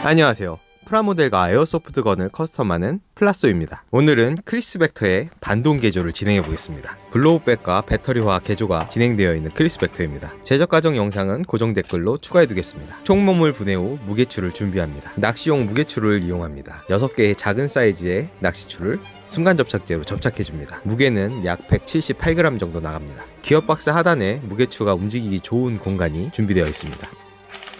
안녕하세요. 프라모델과 에어소프트건을 커스텀하는 플라쏘입니다. 오늘은 크리스 벡터의 반동 개조를 진행해 보겠습니다. 블로우백과 배터리화 개조가 진행되어 있는 크리스 벡터입니다. 제작 과정 영상은 고정 댓글로 추가해 두겠습니다. 총몸을 분해 후 무게추를 준비합니다. 낚시용 무게추를 이용합니다. 6개의 작은 사이즈의 낚시추를 순간 접착제로 접착해 줍니다. 무게는 약 178g 정도 나갑니다. 기어박스 하단에 무게추가 움직이기 좋은 공간이 준비되어 있습니다.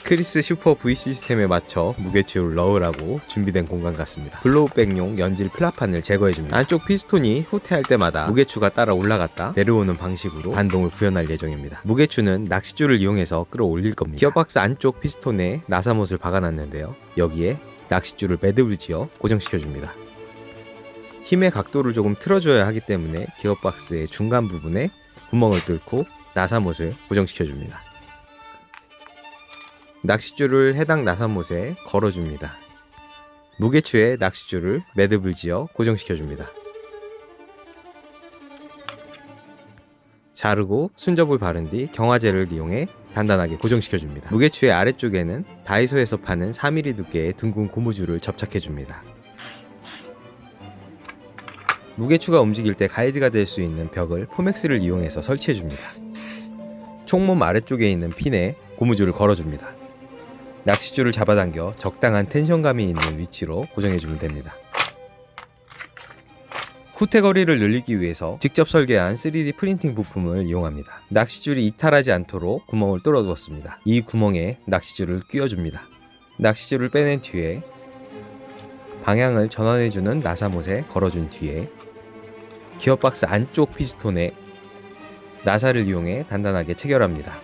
크리스 슈퍼 V 시스템에 맞춰 무게추를 넣으라고 준비된 공간 같습니다. 블로우백용 연질 플라판을 제거해줍니다. 안쪽 피스톤이 후퇴할 때마다 무게추가 따라 올라갔다 내려오는 방식으로 반동을 구현할 예정입니다. 무게추는 낚시줄을 이용해서 끌어올릴 겁니다. 기어박스 안쪽 피스톤에 나사못을 박아놨는데요. 여기에 낚시줄을 매듭을 지어 고정시켜줍니다. 힘의 각도를 조금 틀어줘야 하기 때문에 기어박스의 중간 부분에 구멍을 뚫고 나사못을 고정시켜줍니다. 낚시줄을 해당 나사못에 걸어줍니다. 무게추에 낚시줄을 매듭을 지어 고정시켜줍니다. 자르고 순접을 바른 뒤 경화제를 이용해 단단하게 고정시켜줍니다. 무게추의 아래쪽에는 다이소에서 파는 4mm 두께의 둥근 고무줄을 접착해줍니다. 무게추가 움직일 때 가이드가 될 수 있는 벽을 포맥스를 이용해서 설치해줍니다. 총몸 아래쪽에 있는 핀에 고무줄을 걸어줍니다. 낚시줄을 잡아당겨 적당한 텐션감이 있는 위치로 고정해주면 됩니다. 후퇴거리를 늘리기 위해서 직접 설계한 3D 프린팅 부품을 이용합니다. 낚시줄이 이탈하지 않도록 구멍을 뚫어두었습니다. 이 구멍에 낚시줄을 끼워줍니다. 낚시줄을 빼낸 뒤에 방향을 전환해주는 나사못에 걸어준 뒤에 기어박스 안쪽 피스톤에 나사를 이용해 단단하게 체결합니다.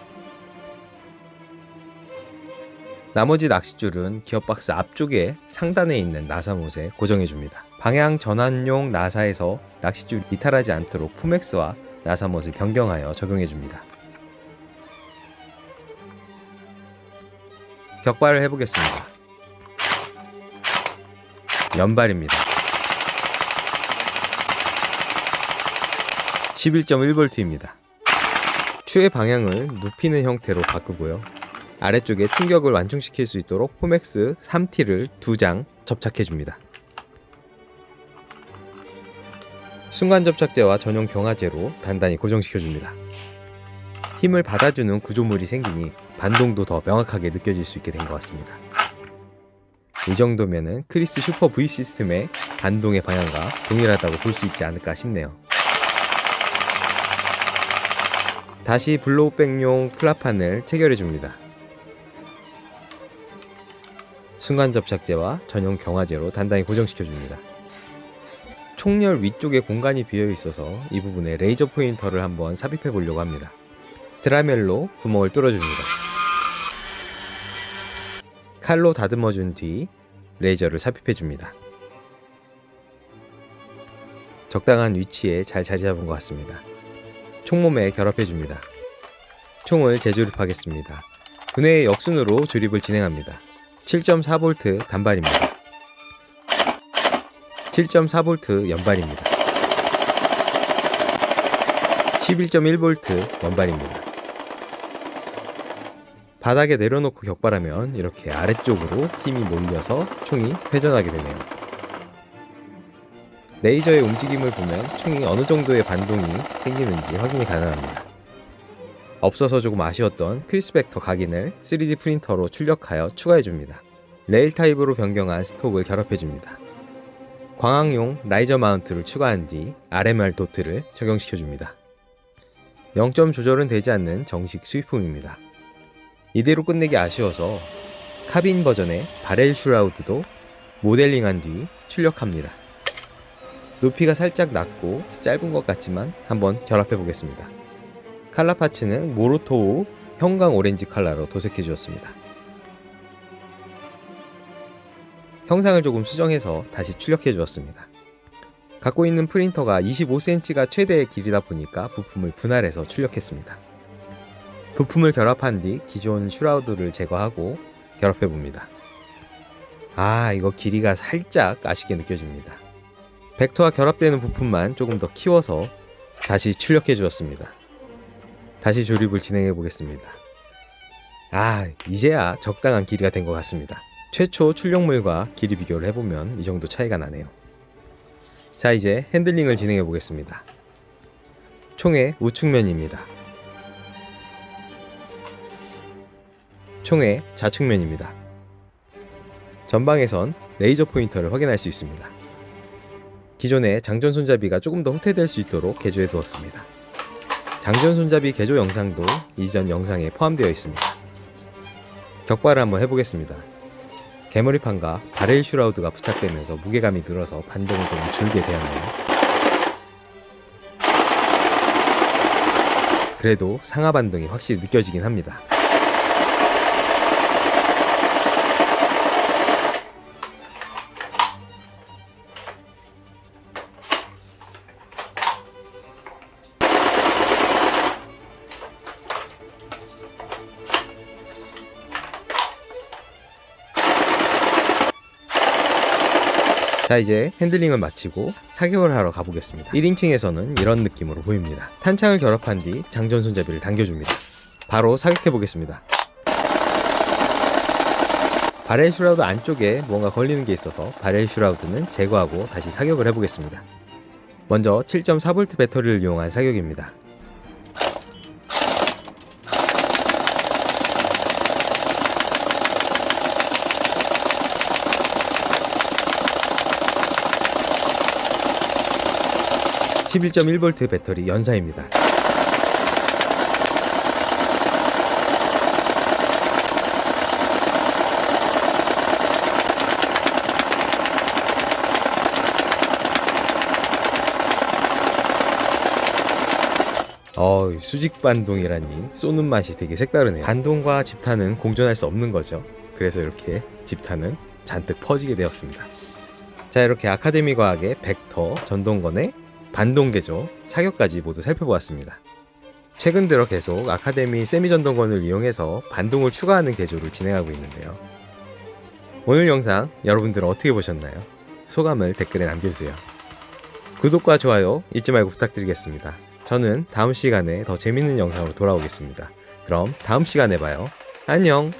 나머지 낚시줄은 기어박스 앞쪽에 상단에 있는 나사못에 고정해줍니다. 방향 전환용 나사에서 낚시줄이 이탈하지 않도록 포맥스와 나사못을 변경하여 적용해줍니다. 격발을 해보겠습니다. 연발입니다. 11.1V입니다. 추의 방향을 눕히는 형태로 바꾸고요. 아래쪽에 충격을 완충시킬 수 있도록 포맥스 3T를 2장 접착해줍니다. 순간 접착제와 전용 경화제로 단단히 고정시켜줍니다. 힘을 받아주는 구조물이 생기니 반동도 더 명확하게 느껴질 수 있게 된 것 같습니다. 이 정도면은 크리스 슈퍼 V 시스템의 반동의 방향과 동일하다고 볼 수 있지 않을까 싶네요. 다시 블로우백용 플라판을 체결해줍니다. 순간 접착제와 전용 경화제로 단단히 고정시켜줍니다. 총열 위쪽에 공간이 비어 있어서 이 부분에 레이저 포인터를 한번 삽입해 보려고 합니다. 드라멜로 구멍을 뚫어줍니다. 칼로 다듬어 준 뒤 레이저를 삽입해 줍니다. 적당한 위치에 잘 자리 잡은 것 같습니다. 총몸에 결합해 줍니다. 총을 재조립하겠습니다. 분해의 역순으로 조립을 진행합니다. 7.4V 단발입니다. 7.4V 연발입니다. 11.1V 원발입니다. 바닥에 내려놓고 격발하면 이렇게 아래쪽으로 힘이 몰려서 총이 회전하게 되네요. 레이저의 움직임을 보면 총이 어느 정도의 반동이 생기는지 확인이 가능합니다. 없어서 조금 아쉬웠던 크리스 벡터 각인을 3D 프린터로 출력하여 추가해줍니다. 레일 타입으로 변경한 스톡을 결합해줍니다. 광학용 라이저 마운트를 추가한 뒤 RMR 도트를 적용시켜줍니다. 0점 조절은 되지 않는 정식 수입품입니다. 이대로 끝내기 아쉬워서 카빈 버전의 바렐 슈라우드도 모델링한 뒤 출력합니다. 높이가 살짝 낮고 짧은 것 같지만 한번 결합해 보겠습니다. 칼라 파츠는 모로토우 형광 오렌지 컬러로 도색해 주었습니다. 형상을 조금 수정해서 다시 출력해 주었습니다. 갖고 있는 프린터가 25cm가 최대의 길이다 보니까 부품을 분할해서 출력했습니다. 부품을 결합한 뒤 기존 슈라우드를 제거하고 결합해 봅니다. 이거 길이가 살짝 아쉽게 느껴집니다. 벡터와 결합되는 부품만 조금 더 키워서 다시 출력해 주었습니다. 다시 조립을 진행해 보겠습니다. 이제야 적당한 길이가 된 것 같습니다. 최초 출력물과 길이 비교를 해보면 이 정도 차이가 나네요. 자, 이제 핸들링을 진행해 보겠습니다. 총의 우측면입니다. 총의 좌측면입니다. 전방에선 레이저 포인터를 확인할 수 있습니다. 기존의 장전 손잡이가 조금 더 후퇴될 수 있도록 개조해 두었습니다. 장전 손잡이 개조 영상도 이전 영상에 포함되어 있습니다. 격발을 한번 해보겠습니다. 개머리판과 바렐 슈라우드가 부착되면서 무게감이 늘어서 반동을 좀 줄게 되었네요. 그래도 상하 반동이 확실히 느껴지긴 합니다. 자, 이제 핸들링을 마치고 사격을 하러 가보겠습니다. 1인칭에서는 이런 느낌으로 보입니다. 탄창을 결합한 뒤 장전 손잡이를 당겨줍니다. 바로 사격해보겠습니다. 바렐 슈라우드 안쪽에 뭔가 걸리는 게 있어서 바렐 슈라우드는 제거하고 다시 사격을 해보겠습니다. 먼저 7.4V 배터리를 이용한 사격입니다. (11.1V) 배터리 연사입니다. 수직 반동이라니 쏘는 맛이 되게 색다르네요. 반동과 집탄은 공존할 수 없는 거죠. 그래서 이렇게 집탄은 잔뜩 퍼지게 되었습니다. 자, 이렇게 아카데미 과학의 벡터, 전동건의 반동 개조, 사격까지 모두 살펴보았습니다. 최근 들어 계속 아카데미 세미 전동건을 이용해서 반동을 추가하는 개조를 진행하고 있는데요. 오늘 영상 여러분들은 어떻게 보셨나요? 소감을 댓글에 남겨주세요. 구독과 좋아요 잊지 말고 부탁드리겠습니다. 저는 다음 시간에 더 재밌는 영상으로 돌아오겠습니다. 그럼 다음 시간에 봐요. 안녕!